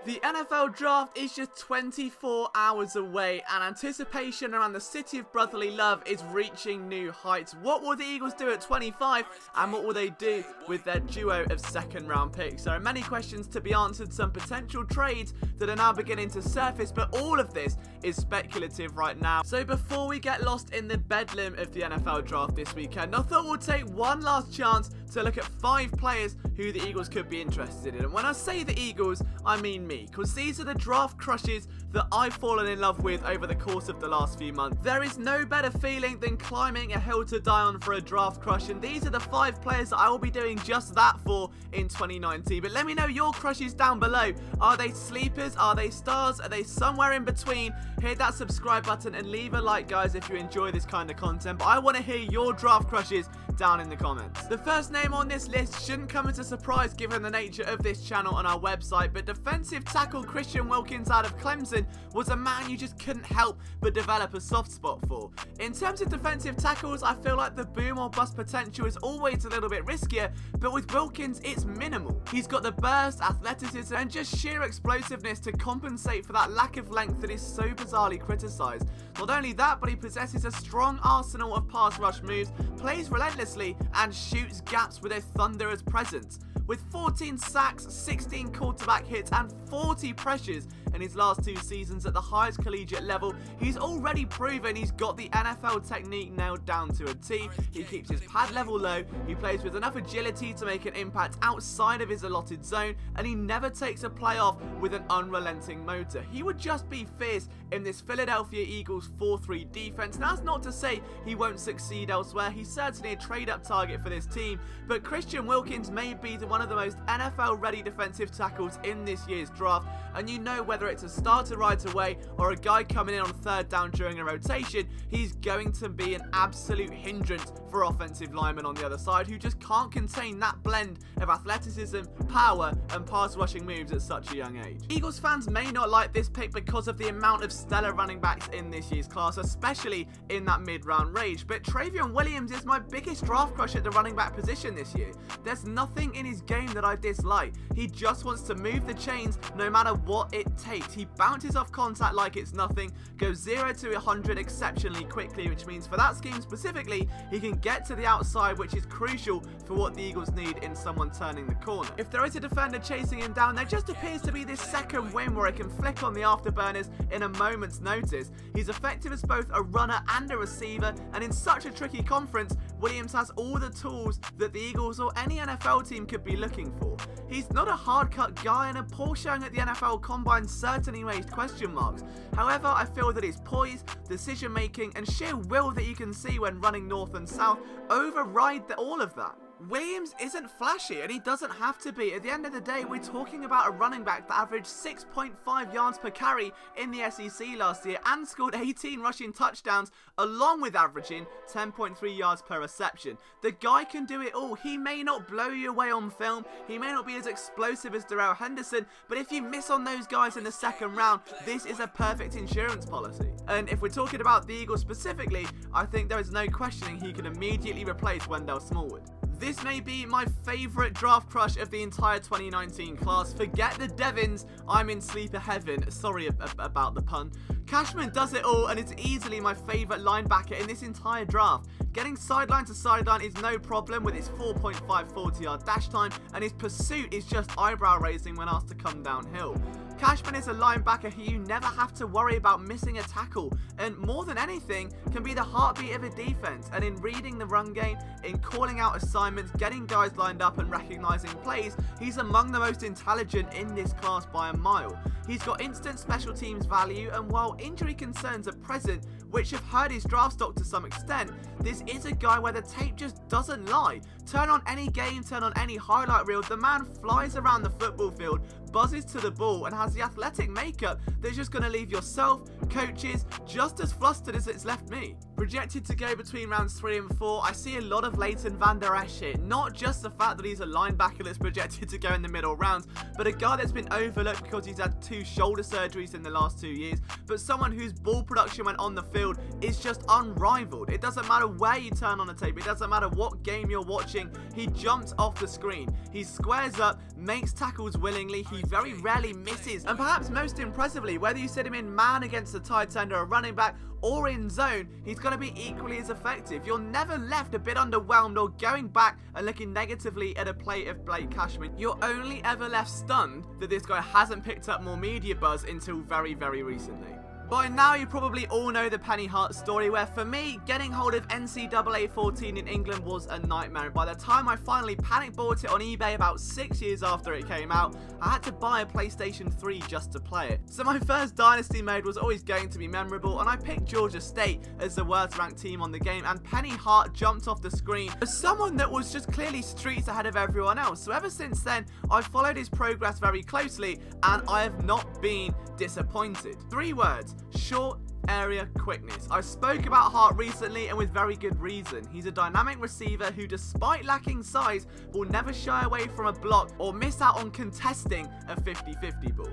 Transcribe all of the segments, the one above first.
The NFL draft is just 24 hours away, and anticipation around the city of brotherly love is reaching new heights. What will the Eagles do at 25, and what will they do with their duo of second-round picks? There are many questions to be answered, some potential trades that are now beginning to surface, but all of this is speculative right now. So before we get lost in the bedlam of the NFL draft this weekend, I thought we'll take one last chance to look at 5 players who the Eagles could be interested in. And when I say the Eagles, I mean me, because these are the draft crushes that I've fallen in love with over the course of the last few months. There is no better feeling than climbing a hill to die on for a draft crush, and these are the 5 players that I will be doing just that for in 2019. But let me know your crushes down below. Are they sleepers? Are they stars? Are they somewhere in between? Hit that subscribe button and leave a like, guys, if you enjoy this kind of content. But I want to hear your draft crushes down in the comments. The first name on this list shouldn't come as a surprise given the nature of this channel on our website, but defensive tackle Treyvion Williams out of Clemson was a man you just couldn't help but develop a soft spot for. In terms of defensive tackles, I feel like the boom or bust potential is always a little bit riskier, but with Wilkins it's minimal. He's got the burst, athleticism and just sheer explosiveness to compensate for that lack of length that is so bizarrely criticised. Not only that, but he possesses a strong arsenal of pass rush moves, plays relentlessly and shoots gaps with a thunderous presence. With 14 sacks, 16 quarterback hits and 40 pressures in his last 2 seasons at the highest collegiate level, he's already proven he's got the NFL technique nailed down to a T. He keeps his pad level low, he plays with enough agility to make an impact outside of his allotted zone, and he never takes a play off with an unrelenting motor. He would just be fierce in this Philadelphia Eagles 4-3 defense. Now, that's not to say he won't succeed elsewhere. He's certainly a trade-up target for this team, but Treyvion Williams may be one of the most NFL-ready defensive tackles in this year's draft, and you know whether it's a starter right away or a guy coming in on 3rd down during a rotation, he's going to be an absolute hindrance for offensive linemen on the other side who just can't contain that blend of athleticism, power and pass rushing moves at such a young age. Eagles fans may not like this pick because of the amount of stellar running backs in this year's class, especially in that mid-round range, but Treyvion Williams is my biggest draft crush at the running back position this year. There's nothing in his game that I dislike. He just wants to move the chains no matter what it takes. He bounces off contact like it's nothing, goes 0 to 100 exceptionally quickly, which means for that scheme specifically, he can get to the outside, which is crucial for what the Eagles need in someone turning the corner. If there is a defender chasing him down, there just appears to be this second win where he can flick on the afterburners in a moment's notice. He's effective as both a runner and a receiver, and in such a tricky conference, Williams has all the tools that the Eagles or any NFL team could be looking for. He's not a hard-cut guy, and a poor showing at the NFL Combine certainly raised question marks. However, I feel that his poise, decision-making and sheer will that you can see when running north and south override all of that. Williams isn't flashy, and he doesn't have to be. At the end of the day, we're talking about a running back that averaged 6.5 yards per carry in the SEC last year and scored 18 rushing touchdowns, along with averaging 10.3 yards per reception. The guy can do it all. He may not blow you away on film, he may not be as explosive as Darrell Henderson, but if you miss on those guys in the 2nd round, this is a perfect insurance policy. And if we're talking about the Eagles specifically, I think there is no questioning he can immediately replace Wendell Smallwood. This may be my favourite draft crush of the entire 2019 class. Forget the Devins, I'm in sleeper heaven. Sorry about the pun. Cashman does it all and is easily my favourite linebacker in this entire draft. Getting sideline to sideline is no problem with his 4.5 40-yard dash time, and his pursuit is just eyebrow raising when asked to come downhill. Cashman is a linebacker who you never have to worry about missing a tackle, and more than anything can be the heartbeat of a defense. And in reading the run game, in calling out assignments, getting guys lined up and recognizing plays, he's among the most intelligent in this class by a mile. He's got instant special teams value, and while injury concerns are present, which have hurt his draft stock to some extent, this is a guy where the tape just doesn't lie. Turn on any game, turn on any highlight reel, the man flies around the football field, buzzes to the ball and has the athletic makeup that's just going to leave yourself, coaches, just as flustered as it's left me. Projected to go between rounds 3 and 4, I see a lot of Leighton Van Der Esch here. Not just the fact that he's a linebacker that's projected to go in the middle rounds, but a guy that's been overlooked because he's had 2 shoulder surgeries in the last 2 years, but someone whose ball production when on the field is just unrivaled. It doesn't matter where you turn on the tape, it doesn't matter what game you're watching, he jumps off the screen. He squares up, makes tackles willingly, he very rarely misses, and perhaps most impressively, whether you sit him in man against a tight end or a running back, or in zone, he's going to be equally as effective. You're never left a bit underwhelmed or going back and looking negatively at a play of Blake Cashman. You're only ever left stunned that this guy hasn't picked up more media buzz until very, very recently. By now, you probably all know the Penny Hart story, where for me, getting hold of NCAA 14 in England was a nightmare. And by the time I finally panic bought it on eBay about 6 years after it came out, I had to buy a PlayStation 3 just to play it. So my first Dynasty mode was always going to be memorable, and I picked Georgia State as the worst ranked team on the game, and Penny Hart jumped off the screen as someone that was just clearly streets ahead of everyone else. So ever since then, I've followed his progress very closely, and I have not been disappointed. 3 words: short area quickness. I spoke about Hart recently, and with very good reason. He's a dynamic receiver who, despite lacking size, will never shy away from a block or miss out on contesting a 50-50 ball.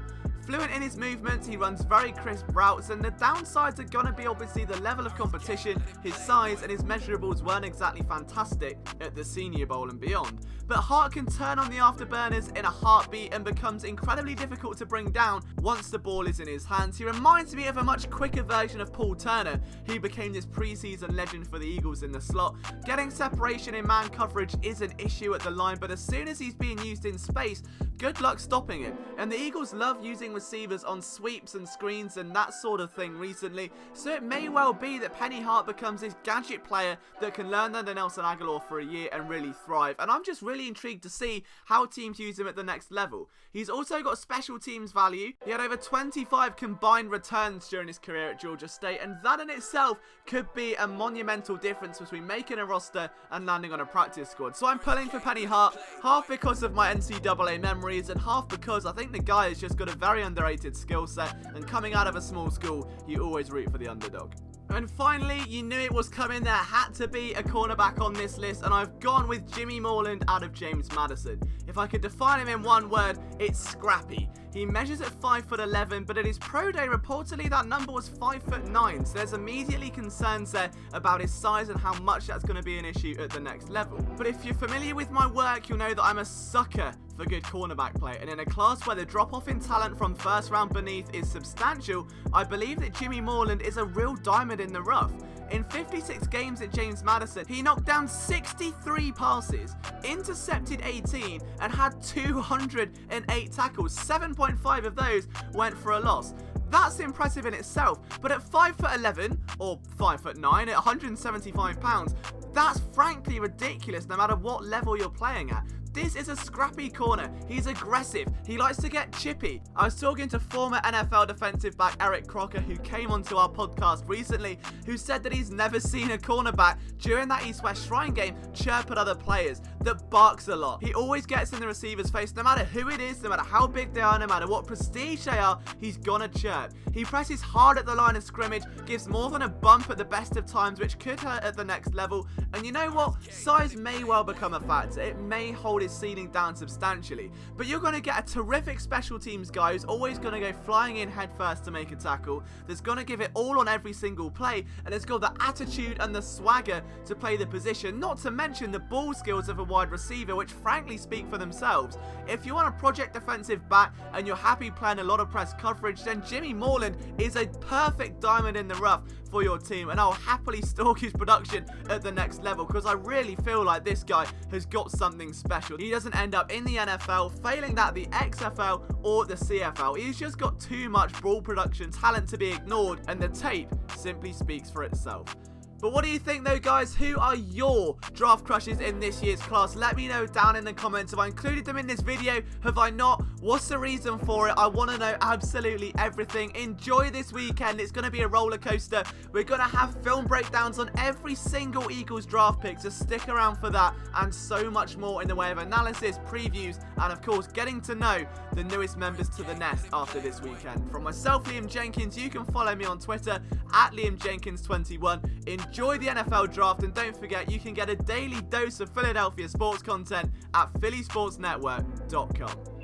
Fluent in his movements, he runs very crisp routes, and the downsides are going to be obviously the level of competition. His size and his measurables weren't exactly fantastic at the Senior Bowl and beyond. But Hart can turn on the afterburners in a heartbeat and becomes incredibly difficult to bring down once the ball is in his hands. He reminds me of a much quicker version of Paul Turner, who became this preseason legend for the Eagles in the slot. Getting separation in man coverage is an issue at the line, but as soon as he's being used in space, good luck stopping it. And the Eagles love using receivers on sweeps and screens and that sort of thing recently, so it may well be that Penny Hart becomes this gadget player that can learn under Nelson Aguilar for a year and really thrive. And I'm just really intrigued to see how teams use him at the next level. He's also got special teams value. He had over 25 combined returns during his career at Georgia State, and that in itself could be a monumental difference between making a roster and landing on a practice squad. So I'm pulling for Penny Hart, half because of my NCAA memories and half because I think the guy has just got a very underrated skill set, and coming out of a small school, you always root for the underdog. And finally, you knew it was coming, there had to be a cornerback on this list, and I've gone with Jimmy Moreland out of James Madison. If I could define him in one word, it's scrappy. He measures at 5'11", but at his pro day, reportedly that number was 5'9", so there's immediately concerns there about his size and how much that's going to be an issue at the next level. But if you're familiar with my work, you'll know that I'm a sucker for good cornerback play, and in a class where the drop-off in talent from first round beneath is substantial, I believe that Jimmy Moreland is a real diamond in the rough. In 56 games at James Madison, he knocked down 63 passes, intercepted 18, and had 208 tackles. 7.5 of those went for a loss. That's impressive in itself, but at 5'11", or 5'9", at 175 pounds, that's frankly ridiculous no matter what level you're playing at. This is a scrappy corner. He's aggressive. He likes to get chippy. I was talking to former NFL defensive back Eric Crocker, who came onto our podcast recently, who said that he's never seen a cornerback during that East-West Shrine game chirp at other players, that barks a lot. He always gets in the receiver's face, no matter who it is, no matter how big they are, no matter what prestige they are, he's gonna chirp. He presses hard at the line of scrimmage, gives more than a bump at the best of times, which could hurt at the next level. And you know what? Size may well become a factor. It may hold his ceiling down substantially, but you're going to get a terrific special teams guy who's always going to go flying in head first to make a tackle, that's going to give it all on every single play, and has got the attitude and the swagger to play the position, not to mention the ball skills of a wide receiver, which frankly speak for themselves. If you want a project defensive back and you're happy playing a lot of press coverage, then Jimmy Moreland is a perfect diamond in the rough for your team, and I'll happily stalk his production at the next level, because I really feel like this guy has got something special. He doesn't end up in the NFL, failing that the XFL or the CFL. He's just got too much ball production talent to be ignored, and the tape simply speaks for itself. But what do you think though, guys? Who are your draft crushes in this year's class? Let me know down in the comments. Have I included them in this video? Have I not? What's the reason for it? I want to know absolutely everything. Enjoy this weekend. It's going to be a roller coaster. We're going to have film breakdowns on every single Eagles draft pick, so stick around for that, and so much more in the way of analysis, previews, and of course getting to know the newest members to the nest after this weekend. From myself, Liam Jenkins, you can follow me on Twitter at LiamJenkins21. Enjoy the NFL draft, and don't forget you can get a daily dose of Philadelphia sports content at phillysportsnetwork.com.